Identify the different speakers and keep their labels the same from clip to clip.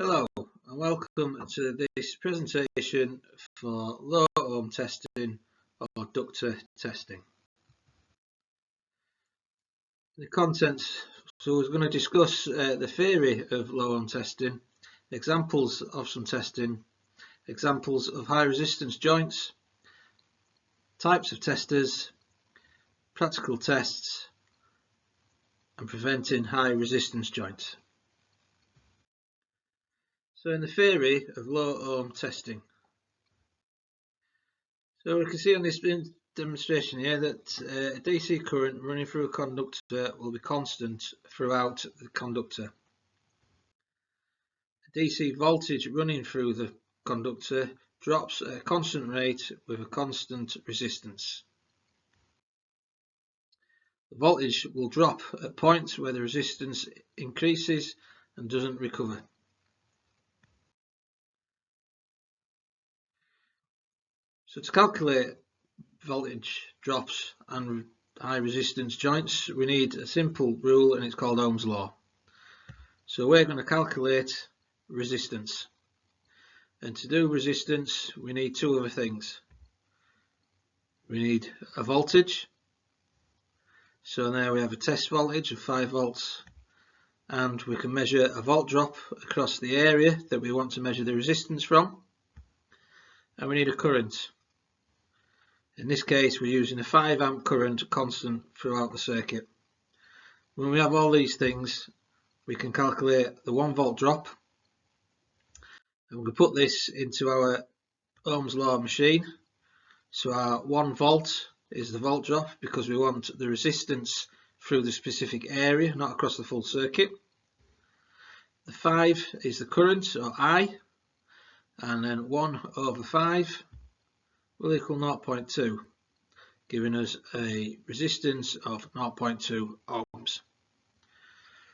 Speaker 1: Hello and welcome to this presentation for low ohm testing or ductor testing. The contents, so we're going to discuss the theory of low ohm testing, examples of some testing, examples of high resistance joints, types of testers, practical tests and preventing high resistance joints. So in the theory of low ohm testing, so we can see on this demonstration here that a DC current running through a conductor will be constant throughout the conductor. A DC voltage running through the conductor drops at a constant rate with a constant resistance. The voltage will drop at points where the resistance increases and doesn't recover. So to calculate voltage drops and high resistance joints, we need a simple rule and it's called Ohm's law. So we're going to calculate resistance, and to do resistance we need two other things. We need a voltage, so now we have a test voltage of 5 volts, and we can measure a volt drop across the area that we want to measure the resistance from, and we need a current. In this case we're using a 5 amp current constant throughout the circuit. When we have all these things, we can calculate the 1 volt drop, and we can put this into our Ohm's law machine. So our 1 volt is the volt drop because we want the resistance through the specific area, not across the full circuit. The 5 is the current, or I, and then 1 over 5 will equal 0.2, giving us a resistance of 0.2 ohms.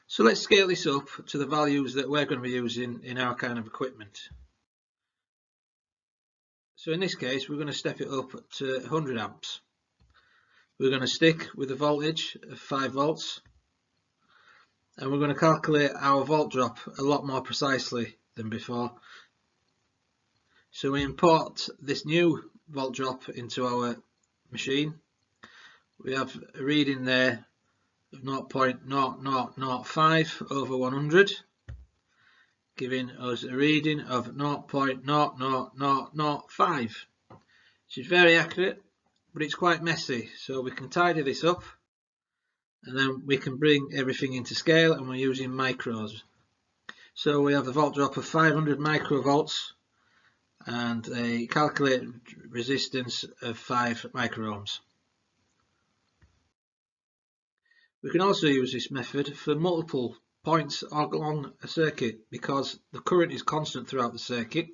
Speaker 1: So let's scale this up to the values that we're going to be using in our kind of equipment. So in this case we're going to step it up to 100 amps. We're going to stick with a voltage of 5 volts, and we're going to calculate our volt drop a lot more precisely than before. So we import this new volt drop into our machine. We have a reading there of 0.0005 over 100, giving us a reading of 0.00005, which is very accurate, but it's quite messy, so we can tidy this up and then we can bring everything into scale, and we're using micros. So we have a volt drop of 500 microvolts and a calculated resistance of 5 microohms. We can also use this method for multiple points along a circuit because the current is constant throughout the circuit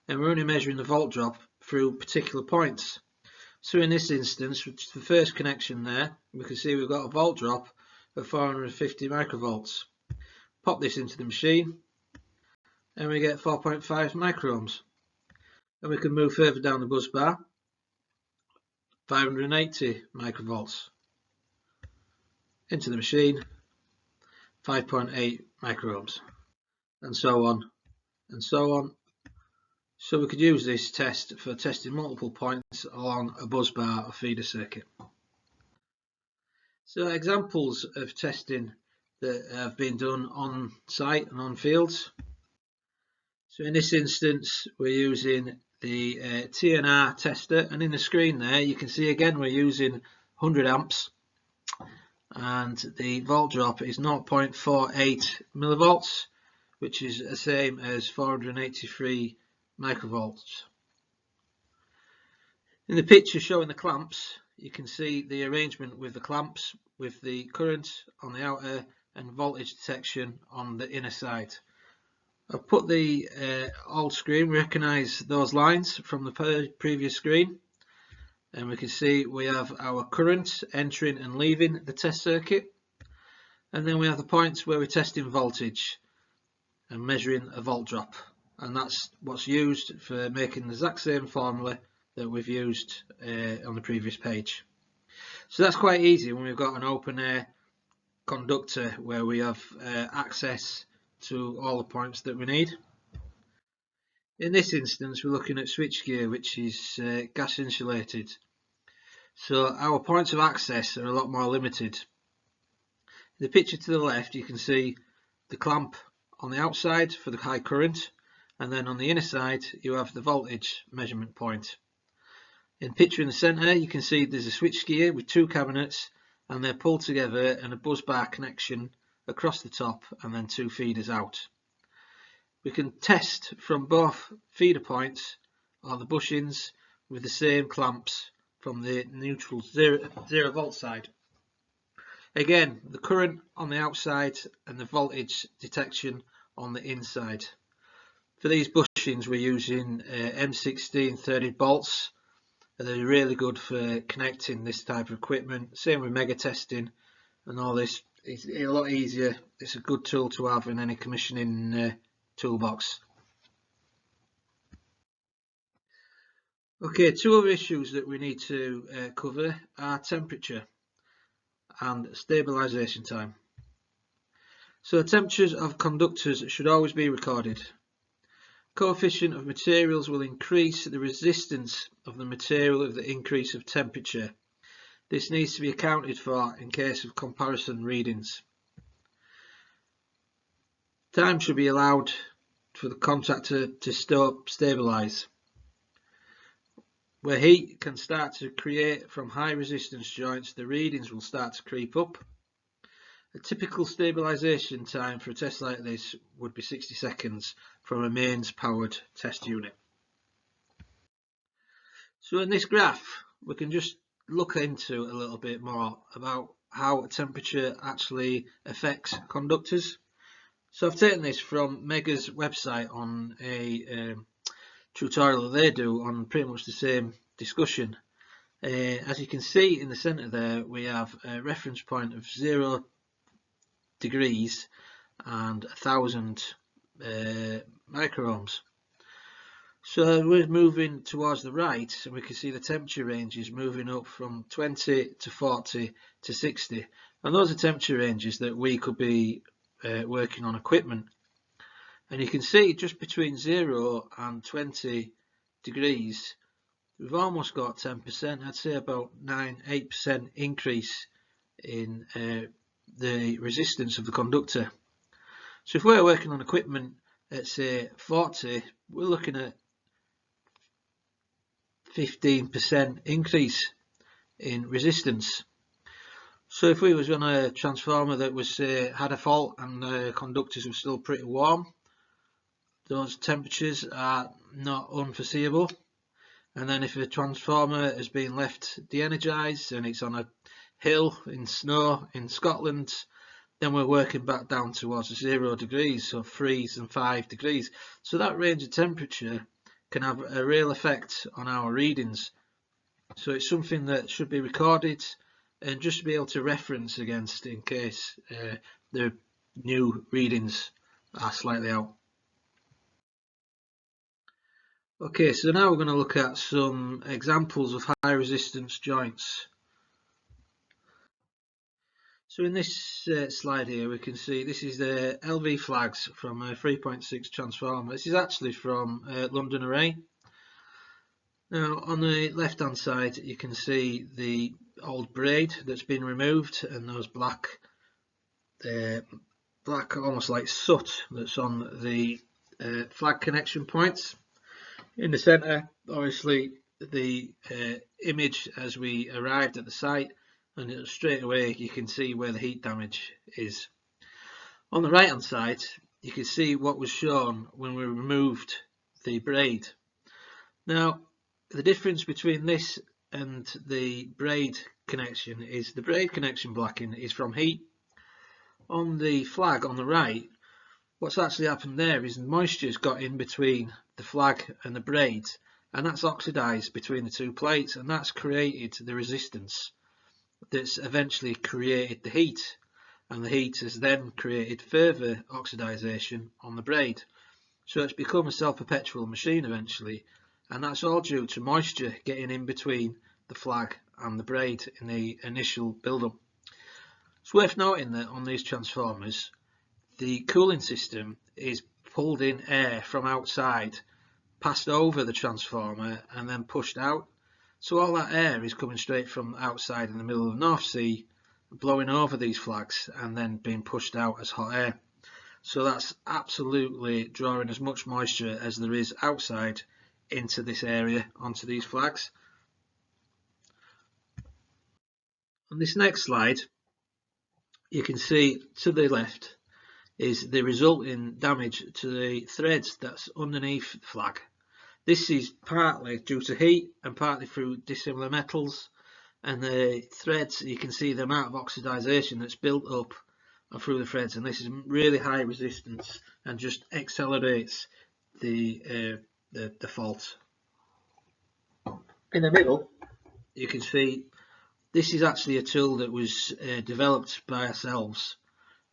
Speaker 1: and we're only measuring the volt drop through particular points. So in this instance, which is the first connection there, we can see we've got a volt drop of 450 microvolts. Pop this into the machine and we get 4.5 microohms. And we can move further down the bus bar, 580 microvolts. Into the machine, 5.8 microohms, and so on and so on. So we could use this test for testing multiple points along a bus bar or feeder circuit. So examples of testing that have been done on site and on fields. So in this instance we're using the TNR tester, and in the screen there you can see again we're using 100 amps and the volt drop is 0.48 millivolts, which is the same as 483 microvolts. In the picture showing the clamps, you can see the arrangement with the clamps with the current on the outer and voltage detection on the inner side. I've put the old screen, recognise those lines from the previous screen, and we can see we have our current entering and leaving the test circuit, and then we have the points where we're testing voltage and measuring a volt drop, and that's what's used for making the exact same formula that we've used on the previous page. So that's quite easy when we've got an open air conductor where we have access to all the points that we need. In this instance we're looking at switchgear, which is gas insulated, so our points of access are a lot more limited. In the picture to the left you can see the clamp on the outside for the high current, and then on the inner side you have the voltage measurement point. In the picture in the centre you can see there's a switchgear with two cabinets, and they're pulled together and a bus bar connection across the top and then two feeders out. We can test from both feeder points or the bushings with the same clamps from the neutral 0 volt side. Again, the current on the outside and the voltage detection on the inside. For these bushings we're using M16 threaded bolts. They're really good for connecting this type of equipment. Same with mega testing and all this. It's a lot easier. It's a good tool to have in any commissioning toolbox. Okay, two other issues that we need to cover are temperature and stabilisation time. So temperatures of conductors should always be recorded. Coefficient of materials will increase the resistance of the material with the increase of temperature. This needs to be accounted for in case of comparison readings. Time should be allowed for the contactor to stabilise. Where heat can start to create from high resistance joints, the readings will start to creep up. A typical stabilisation time for a test like this would be 60 seconds from a mains powered test unit. So in this graph we can just look into a little bit more about how temperature actually affects conductors. So I've taken this from Mega's website on a tutorial they do on pretty much the same discussion. As you can see in the centre there we have a reference point of 0 degrees and 1000 microohms. So we're moving towards the right and we can see the temperature range is moving up from 20 to 40 to 60, and those are temperature ranges that we could be working on equipment. And you can see just between 0 and 20 degrees we've almost got 10%, I'd say about 8% increase in the resistance of the conductor. So if we're working on equipment at say 40, we're looking at 15% increase in resistance. So if we was on a transformer that was had a fault and the conductors were still pretty warm, those temperatures are not unforeseeable. And then if a transformer has been left de-energized and it's on a hill in snow in Scotland, then we're working back down towards 0 degrees, so 3 and 5 degrees. So that range of temperature can have a real effect on our readings. So it's something that should be recorded and just to be able to reference against in case the new readings are slightly out. Okay, so now we're going to look at some examples of high resistance joints. So in this slide here we can see this is the LV flags from a 3.6 transformer. This is actually from London Array. Now on the left hand side you can see the old braid that's been removed and those black almost like soot that's on the flag connection points. In the centre obviously the image as we arrived at the site, and straight away you can see where the heat damage is. On the right hand side you can see what was shown when we removed the braid. Now the difference between this and the braid connection is the braid connection blacking is from heat. On the flag on the right, what's actually happened there is the moisture's got in between the flag and the braid, and that's oxidized between the two plates, and that's created the resistance that's eventually created the heat, and the heat has then created further oxidization on the braid. So it's become a self-perpetual machine eventually, and that's all due to moisture getting in between the flag and the braid in the initial build-up. It's worth noting that on these transformers the cooling system is pulled in air from outside, passed over the transformer and then pushed out. So all that air is coming straight from outside in the middle of the North Sea, blowing over these flags and then being pushed out as hot air. So that's absolutely drawing as much moisture as there is outside into this area, onto these flags. On this next slide, you can see to the left is the resulting damage to the threads that's underneath the flag. This is partly due to heat and partly through dissimilar metals, and the threads, you can see the amount of oxidization that's built up through the threads, and this is really high resistance and just accelerates the fault. In the middle, you can see this is actually a tool that was developed by ourselves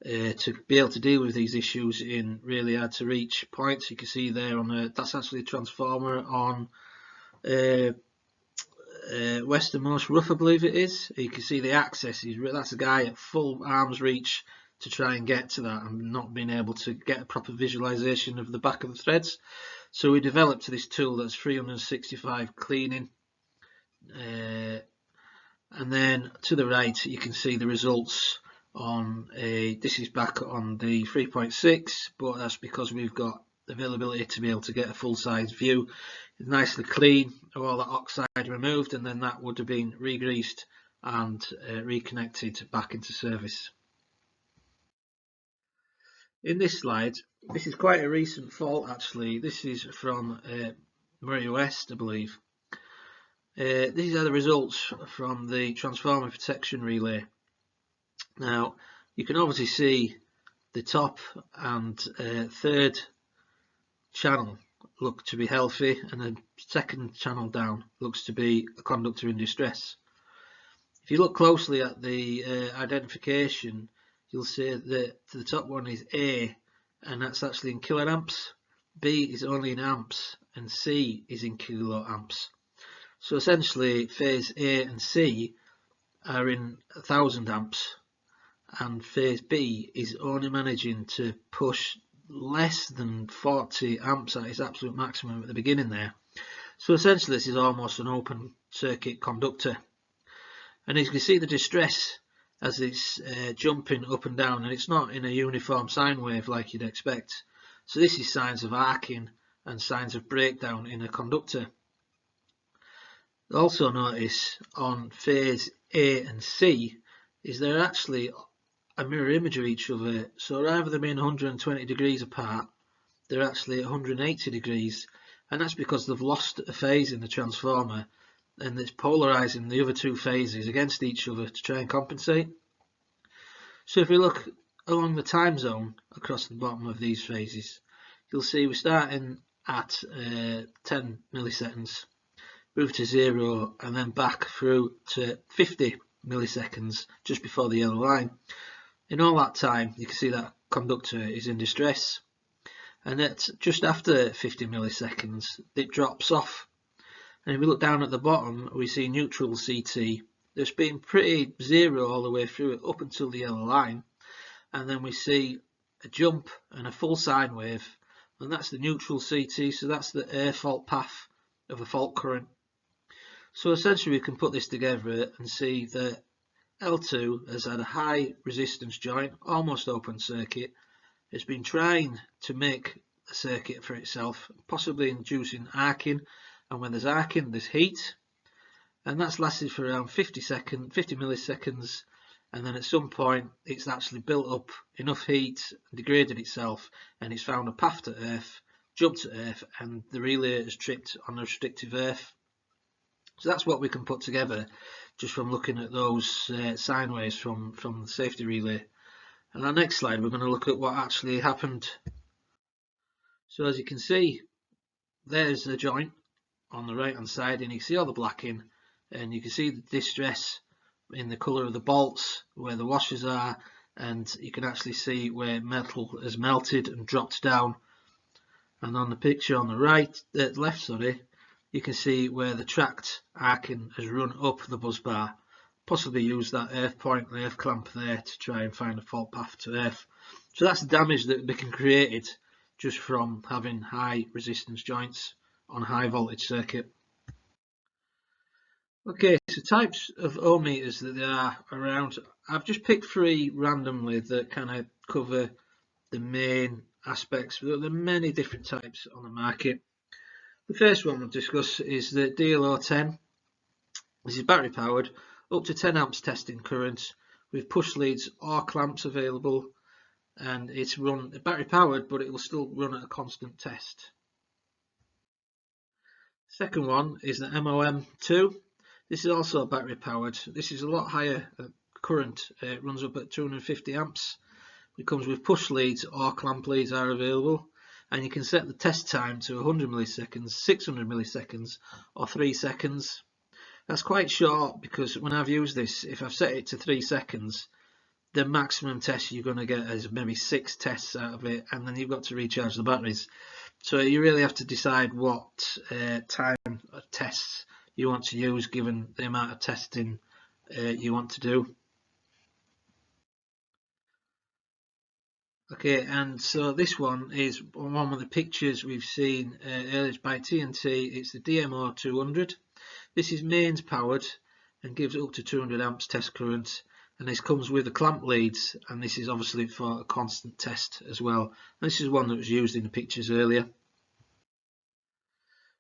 Speaker 1: to be able to deal with these issues in really hard to reach points. You can see there on that's actually a transformer on westernmost rough, I believe it is. You can see the access is that's a guy at full arm's reach to try and get to that, and not being able to get a proper visualization of the back of the threads. So we developed this tool that's 365 cleaning, and then to the right you can see the results on this is back on the 3.6, but that's because we've got availability to be able to get a full size view. It's nicely clean, all that oxide removed, and then that would have been re-greased and reconnected back into service. In this slide, this is quite a recent fault actually. This is from Murray West, I believe. These are the results from the transformer protection relay. Now you can obviously see the top and third channel look to be healthy, and the second channel down looks to be a conductor in distress. If you look closely at the identification, you'll see that the top one is A, and that's actually in kiloamps, B is only in amps, and C is in kiloamps. So essentially phase A and C are in 1000 amps, and phase B is only managing to push less than 40 amps at its absolute maximum at the beginning there. So essentially this is almost an open circuit conductor, and as you can see the distress as it's jumping up and down, and it's not in a uniform sine wave like you'd expect. So this is signs of arcing and signs of breakdown in a conductor. Also notice on phase A and C is they're actually a mirror image of each other, so rather than being 120 degrees apart, they're actually 180 degrees, and that's because they've lost a phase in the transformer, and it's polarizing the other two phases against each other to try and compensate. So if we look along the time zone across the bottom of these phases, you'll see we're starting at 10 milliseconds, move to 0, and then back through to 50 milliseconds just before the yellow line. In all that time, you can see that conductor is in distress, and at just after 50 milliseconds it drops off, and if we look down at the bottom we see neutral CT that's been pretty zero all the way through it up until the yellow line, and then we see a jump and a full sine wave, and that's the neutral CT, so that's the air fault path of a fault current. So essentially we can put this together and see that L2 has had a high resistance joint, almost open circuit. It's been trying to make a circuit for itself, possibly inducing arcing, and when there's arcing there's heat, and that's lasted for around 50 milliseconds, and then at some point it's actually built up enough heat, degraded itself, and it's found a path to earth, jumped to earth, and the relay has tripped on a restrictive earth. So that's what we can put together just from looking at those sine waves from the safety relay. And our next slide we're going to look at what actually happened. So as you can see, there's the joint on the right hand side, and you can see all the blacking, and you can see the distress in the colour of the bolts where the washers are, and you can actually see where metal has melted and dropped down. And on the picture on the right, left, sorry, you can see where the tracked arcing has run up the bus bar, possibly used that earth point, the earth clamp there to try and find a fault path to earth. So that's the damage that they can create just from having high resistance joints on a high voltage circuit. Okay, so types of ohm meters that there are around. I've just picked 3 randomly that kind of cover the main aspects, but there are many different types on the market. The first one we'll discuss is the DLO10. This is battery powered, up to 10 amps testing current with push leads or clamps available, and it's run battery powered, but it will still run at a constant test. Second one is the MOM2. This is also battery powered. This is a lot higher current. It runs up at 250 amps. It comes with push leads or clamp leads are available, and you can set the test time to 100 milliseconds, 600 milliseconds, or 3 seconds. That's quite short because when I've used this, if I've set it to 3 seconds, the maximum test you're going to get is maybe 6 tests out of it, and then you've got to recharge the batteries. So you really have to decide what time of tests you want to use given the amount of testing you want to do. Okay, and so this one is one of the pictures we've seen earlier by TNT. It's the DMO 200. This is mains powered and gives up to 200 amps test current, and this comes with the clamp leads, and this is obviously for a constant test as well. And this is one that was used in the pictures earlier.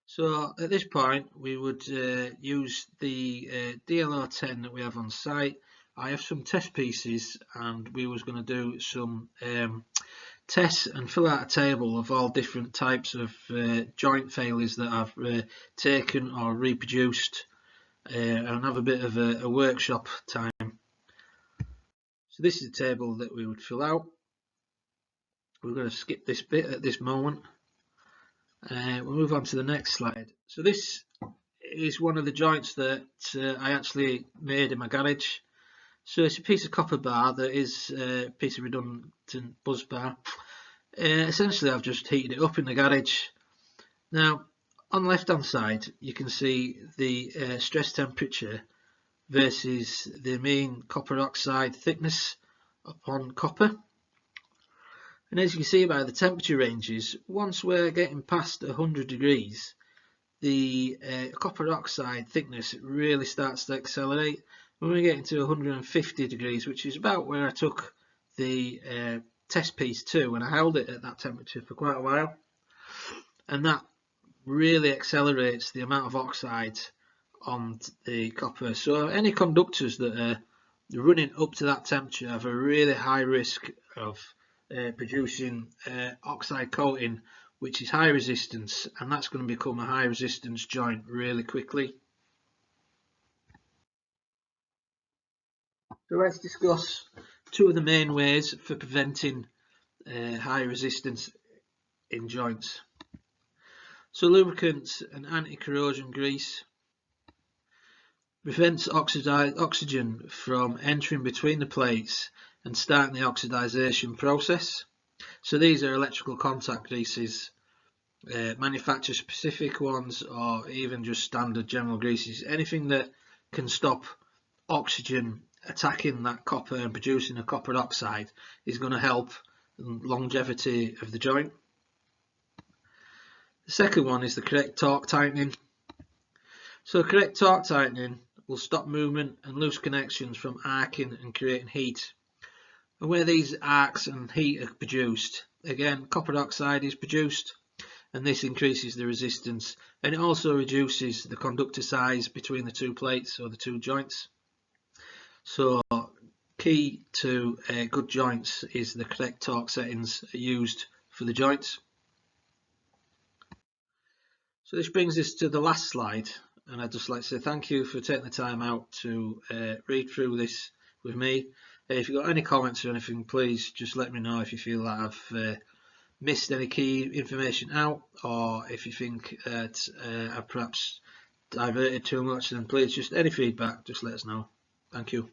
Speaker 1: So at this point we would use the DLO10 that we have on site. I have some test pieces, and we was going to do some tests and fill out a table of all different types of joint failures that I've taken or reproduced, and have a bit of a workshop time. So this is the table that we would fill out. We're going to skip this bit at this moment. We'll move on to the next slide. So this is one of the joints that I actually made in my garage. So it's a piece of copper bar that is a piece of redundant buzz bar. Essentially I've just heated it up in the garage. Now on the left hand side you can see the stress temperature versus the mean copper oxide thickness upon copper. And as you can see by the temperature ranges, once we're getting past 100 degrees, the copper oxide thickness really starts to accelerate. When we get into 150 degrees, which is about where I took the test piece to, and I held it at that temperature for quite a while, and that really accelerates the amount of oxide on the copper. So any conductors that are running up to that temperature have a really high risk of producing oxide coating, which is high resistance, and that's going to become a high resistance joint really quickly. So let's discuss 2 of the main ways for preventing high resistance in joints. So lubricants and anti-corrosion grease prevents oxygen from entering between the plates and starting the oxidization process. So these are electrical contact greases, manufacturer specific ones, or even just standard general greases. Anything that can stop oxygen attacking that copper and producing a copper oxide is going to help the longevity of the joint. The second one is the correct torque tightening. So correct torque tightening will stop movement and loose connections from arcing and creating heat. And where these arcs and heat are produced, again copper oxide is produced, and this increases the resistance, and it also reduces the conductor size between the 2 plates or the 2 joints. So key to good joints is the correct torque settings used for the joints. So this brings us to the last slide, and I'd just like to say thank you for taking the time out to read through this with me. If you've got any comments or anything, please just let me know if you feel that I've missed any key information out, or if you think that I've perhaps diverted too much, then please just any feedback, just let us know. Thank you.